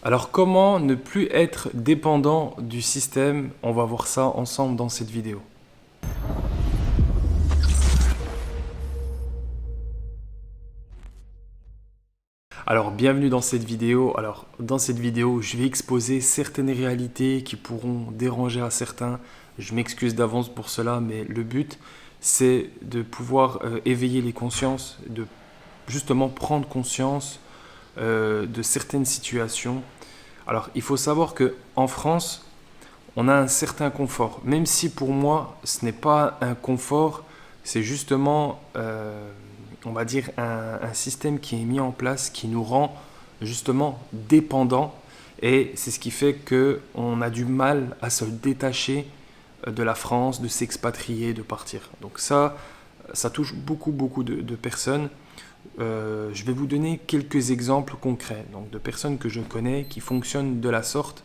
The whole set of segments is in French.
Alors comment ne plus être dépendant du système? On va voir ça ensemble dans cette vidéo. Alors bienvenue dans cette vidéo. Alors dans cette vidéo, je vais exposer certaines réalités qui pourront déranger à certains. Je m'excuse d'avance pour cela, mais le but c'est de pouvoir éveiller les consciences, de justement prendre conscience de certaines situations. Alors il faut savoir que en France, on a un certain confort, même si pour moi ce n'est pas un confort, c'est justement, on va dire, un système qui est mis en place qui nous rend justement dépendants, et c'est ce qui fait qu'on a du mal à se détacher de la France, de s'expatrier, de partir. Donc ça touche beaucoup de personnes. Je vais vous donner quelques exemples concrets donc de personnes que je connais qui fonctionnent de la sorte.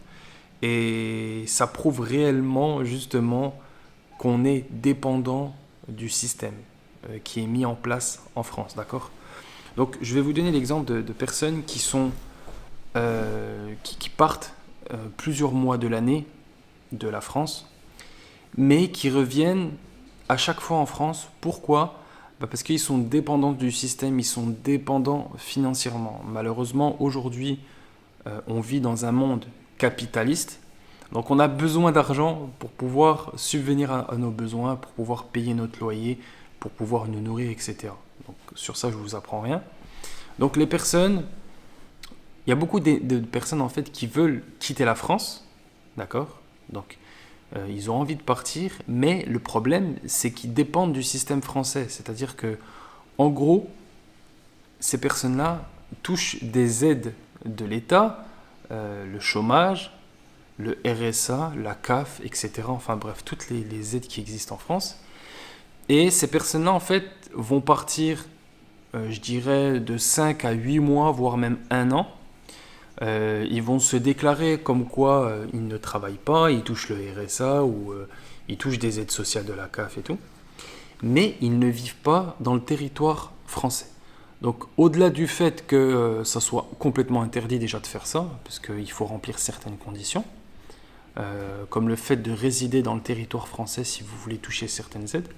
Et ça prouve réellement justement qu'on est dépendant du système qui est mis en place en France, d'accord? Donc je vais vous donner l'exemple de personnes qui partent plusieurs mois de l'année de la France, mais qui reviennent à chaque fois en France. Pourquoi? Parce qu'ils sont dépendants du système, ils sont dépendants financièrement. Malheureusement, aujourd'hui, on vit dans un monde capitaliste. Donc on a besoin d'argent pour pouvoir subvenir à nos besoins, pour pouvoir payer notre loyer, pour pouvoir nous nourrir, etc. Donc sur ça, je ne vous apprends rien. Donc les personnes, il y a beaucoup de personnes en fait qui veulent quitter la France, d'accord? Donc ils ont envie de partir, mais le problème, c'est qu'ils dépendent du système français. C'est-à-dire que, en gros, ces personnes-là touchent des aides de l'État, le chômage, le RSA, la CAF, etc. Enfin bref, toutes les aides qui existent en France. Et ces personnes-là, en fait, vont partir, je dirais, de 5 à 8 mois, voire même un an. Ils vont se déclarer comme quoi ils ne travaillent pas, ils touchent le RSA ou ils touchent des aides sociales de la CAF et tout. Mais ils ne vivent pas dans le territoire français. Donc au-delà du fait que ça soit complètement interdit déjà de faire ça, parce qu'il faut remplir certaines conditions, comme le fait de résider dans le territoire français si vous voulez toucher certaines aides.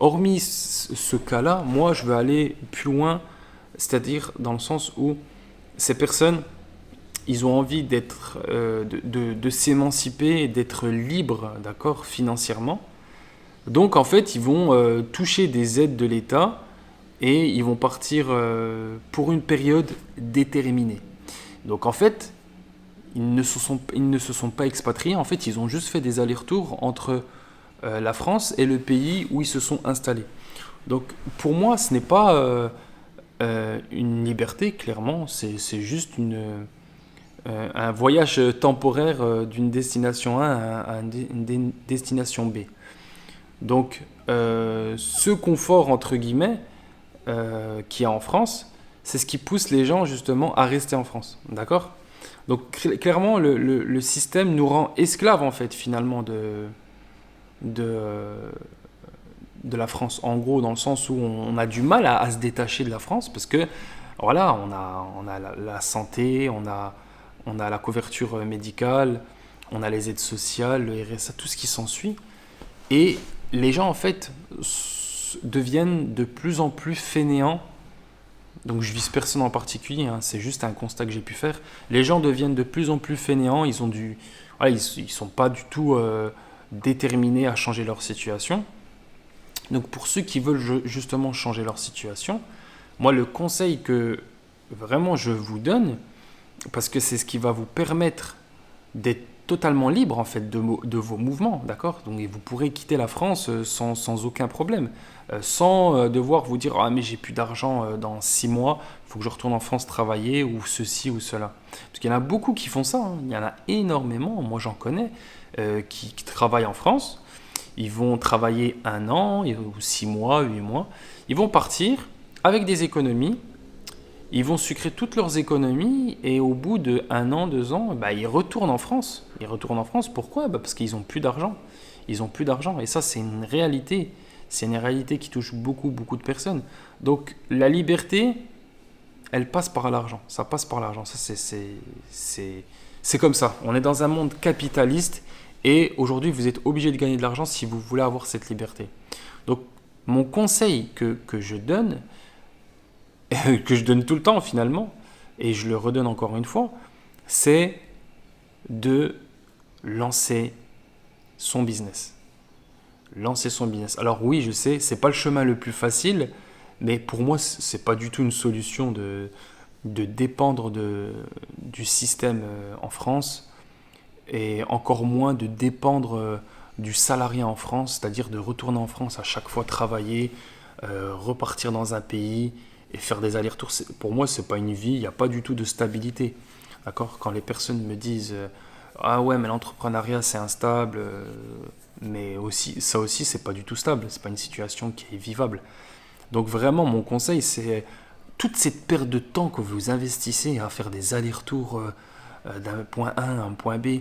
Hormis ce cas-là, moi je veux aller plus loin, c'est-à-dire dans le sens où ces personnes, ils ont envie de s'émanciper, d'être libres, d'accord, financièrement. Donc en fait, ils vont toucher des aides de l'État et ils vont partir pour une période déterminée. Donc en fait, ils ne se sont pas expatriés, en fait, ils ont juste fait des allers-retours entre la France et le pays où ils se sont installés. Donc pour moi, ce n'est pas une liberté, clairement, c'est juste un voyage temporaire d'une destination A à une destination B. Donc ce confort, entre guillemets, qu'il y a en France, c'est ce qui pousse les gens justement à rester en France. D'accord? Donc clairement, le système nous rend esclaves en fait finalement de, de la France. En gros, dans le sens où on a du mal à se détacher de la France parce que voilà, on a la santé, on a la couverture médicale, on a les aides sociales, le RSA, tout ce qui s'ensuit. Et les gens en fait deviennent de plus en plus fainéants. Donc je vise personne en particulier, hein, c'est juste un constat que j'ai pu faire. Les gens deviennent de plus en plus fainéants, voilà, ils sont pas du tout déterminés à changer leur situation. Donc pour ceux qui veulent justement changer leur situation, moi le conseil que vraiment je vous donne, parce que c'est ce qui va vous permettre d'être totalement libre en fait de vos mouvements, d'accord? Donc et vous pourrez quitter la France sans aucun problème, sans devoir vous dire ah mais j'ai plus d'argent dans 6 mois, il faut que je retourne en France travailler ou ceci ou cela. Parce qu'il y en a beaucoup qui font ça, hein. Il y en a énormément, moi j'en connais, qui travaillent en France. Ils vont travailler un an, ou 6 mois, 8 mois. Ils vont partir avec des économies. Ils vont sucrer toutes leurs économies et au bout de 1 an, 2 ans, bah, ils retournent en France. Ils retournent en France, pourquoi? Parce qu'ils n'ont plus d'argent. Ils n'ont plus d'argent. Et ça, c'est une réalité. C'est une réalité qui touche beaucoup de personnes. Donc la liberté, elle passe par l'argent. Ça passe par l'argent. Ça, c'est comme ça. On est dans un monde capitaliste et aujourd'hui, vous êtes obligé de gagner de l'argent si vous voulez avoir cette liberté. Donc, mon conseil que je donne, que je donne tout le temps finalement, et je le redonne encore une fois, c'est de lancer son business. Lancer son business. Alors oui, je sais, c'est pas le chemin le plus facile, mais pour moi, c'est pas du tout une solution de dépendre du système en France, et encore moins de dépendre du salariat en France, c'est-à-dire de retourner en France à chaque fois travailler, repartir dans un pays et faire des allers-retours. Pour moi, c'est pas une vie, il n'y a pas du tout de stabilité. D'accord? Quand les personnes me disent ah ouais, mais l'entrepreneuriat c'est instable, mais aussi, ça aussi c'est pas du tout stable, c'est pas une situation qui est vivable. Donc vraiment, mon conseil, c'est toute cette perte de temps que vous investissez à faire des allers-retours d'un point A à un point B,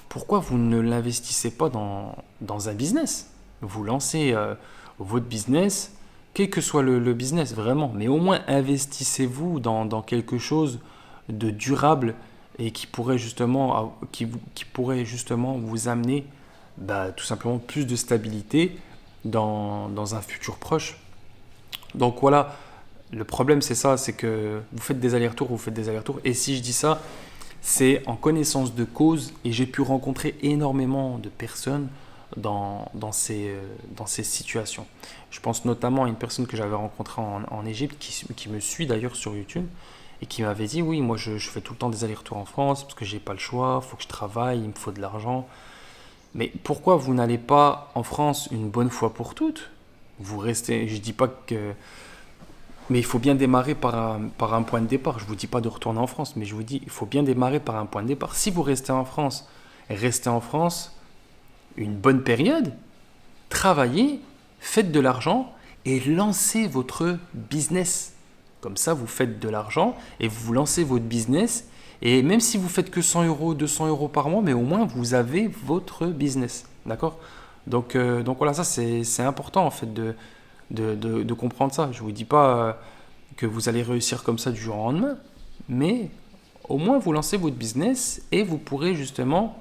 pourquoi vous ne l'investissez pas dans un business? Vous lancez votre business, quel que soit le business, vraiment, mais au moins investissez-vous dans quelque chose de durable et qui pourrait justement, qui pourrait justement vous amener tout simplement plus de stabilité dans un futur proche. Donc voilà, le problème c'est ça, c'est que vous faites des allers-retours, et si je dis ça, c'est en connaissance de cause et j'ai pu rencontrer énormément de personnes dans ces situations. Je pense notamment à une personne que j'avais rencontrée en Égypte qui me suit d'ailleurs sur YouTube et qui m'avait dit oui, moi je fais tout le temps des allers-retours en France parce que j'ai pas le choix, il faut que je travaille, il me faut de l'argent. Mais pourquoi vous n'allez pas en France une bonne fois pour toutes? Vous restez, je dis pas que mais il faut bien démarrer par un point de départ. Je ne vous dis pas de retourner en France, mais je vous dis il faut bien démarrer par un point de départ. Si vous restez en France une bonne période, travaillez, faites de l'argent et lancez votre business. Comme ça, vous faites de l'argent et vous lancez votre business. Et même si vous faites que 100 euros, 200 euros par mois, mais au moins vous avez votre business. D'accord? Donc voilà, ça c'est important en fait de comprendre ça. Je ne vous dis pas que vous allez réussir comme ça du jour au lendemain, mais au moins vous lancez votre business et vous pourrez justement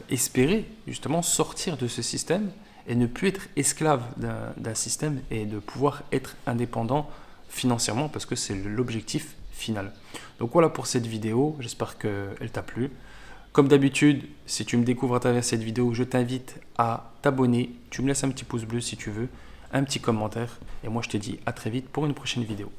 espérer justement sortir de ce système et ne plus être esclave d'un système et de pouvoir être indépendant financièrement parce que c'est l'objectif final. Donc voilà pour cette vidéo, j'espère qu'elle t'a plu. Comme d'habitude, si tu me découvres à travers cette vidéo, je t'invite à t'abonner. Tu me laisses un petit pouce bleu si tu veux, un petit commentaire. Et moi, je te dis à très vite pour une prochaine vidéo.